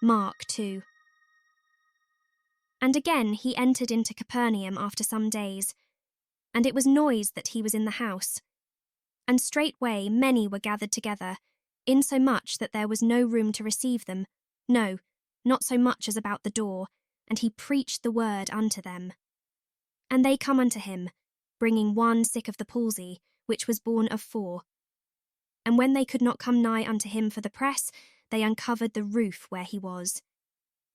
Mark 2. And again he entered into Capernaum after some days, and it was noised that he was in the house. And straightway many were gathered together, insomuch that there was no room to receive them, no, not so much as about the door, and he preached the word unto them. And they come unto him, bringing one sick of the palsy, which was born of 4. And when they could not come nigh unto him for the press, they uncovered the roof where he was.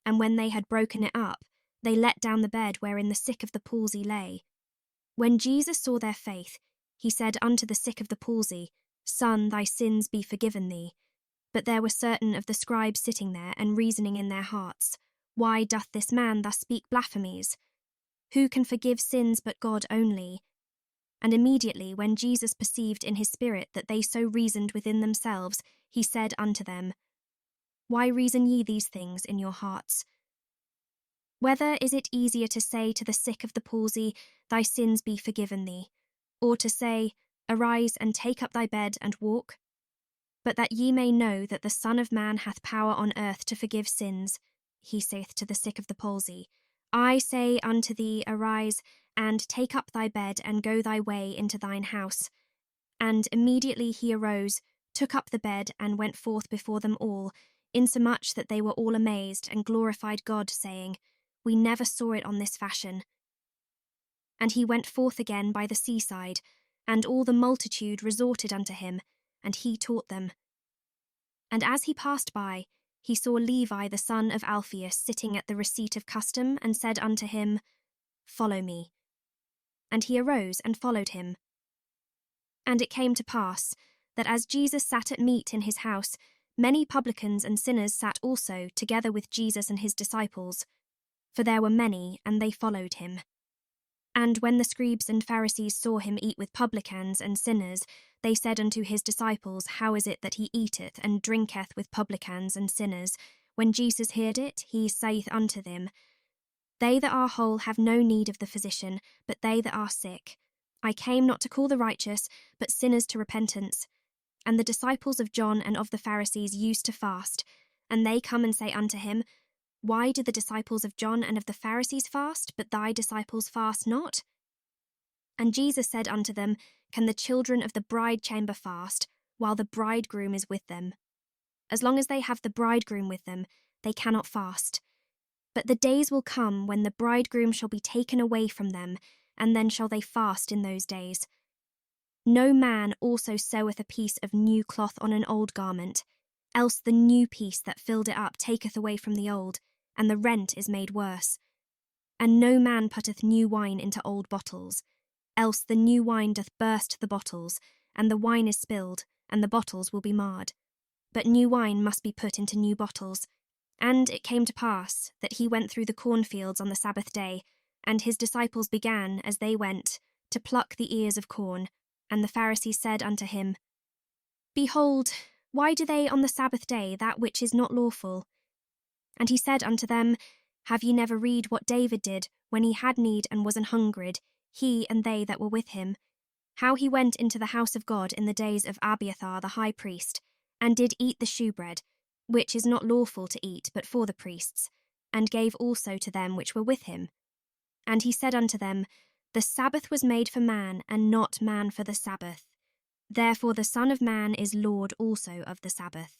And when they had broken it up, they let down the bed wherein the sick of the palsy lay. When Jesus saw their faith, he said unto the sick of the palsy, Son, thy sins be forgiven thee. But there were certain of the scribes sitting there, and reasoning in their hearts, Why doth this man thus speak blasphemies? Who can forgive sins but God only? And immediately when Jesus perceived in his spirit that they so reasoned within themselves, he said unto them, Why reason ye these things in your hearts? Whether is it easier to say to the sick of the palsy, Thy sins be forgiven thee, or to say, Arise and take up thy bed and walk? But that ye may know that the Son of Man hath power on earth to forgive sins, he saith to the sick of the palsy, I say unto thee, Arise, and take up thy bed, and go thy way into thine house. And immediately he arose, took up the bed, and went forth before them all, insomuch that they were all amazed, and glorified God, saying, We never saw it on this fashion. And he went forth again by the seaside, and all the multitude resorted unto him, and he taught them. And as he passed by, he saw Levi the son of Alphaeus sitting at the receipt of custom, and said unto him, Follow me. And he arose and followed him. And it came to pass, that as Jesus sat at meat in his house, many publicans and sinners sat also together with Jesus and his disciples, for there were many, and they followed him. And when the scribes and Pharisees saw him eat with publicans and sinners, they said unto his disciples, How is it that he eateth and drinketh with publicans and sinners? When Jesus heard it, he saith unto them, They that are whole have no need of the physician, but they that are sick. I came not to call the righteous, but sinners to repentance. And the disciples of John and of the Pharisees used to fast, and they come and say unto him, Why do the disciples of John and of the Pharisees fast, but thy disciples fast not? And Jesus said unto them, Can the children of the bride chamber fast, while the bridegroom is with them? As long as they have the bridegroom with them, they cannot fast. But the days will come when the bridegroom shall be taken away from them, and then shall they fast in those days. No man also seweth a piece of new cloth on an old garment, else the new piece that filled it up taketh away from the old, and the rent is made worse. And no man putteth new wine into old bottles, else the new wine doth burst the bottles, and the wine is spilled, and the bottles will be marred. But new wine must be put into new bottles. And it came to pass that he went through the cornfields on the Sabbath day, and his disciples began, as they went, to pluck the ears of corn. And the Pharisees said unto him, Behold, why do they on the Sabbath day that which is not lawful? And he said unto them, Have ye never read what David did, when he had need and was an hungred, he and they that were with him, how he went into the house of God in the days of Abiathar the high priest, and did eat the shewbread, which is not lawful to eat but for the priests, and gave also to them which were with him? And he said unto them, The Sabbath was made for man, and not man for the Sabbath. Therefore the Son of Man is Lord also of the Sabbath.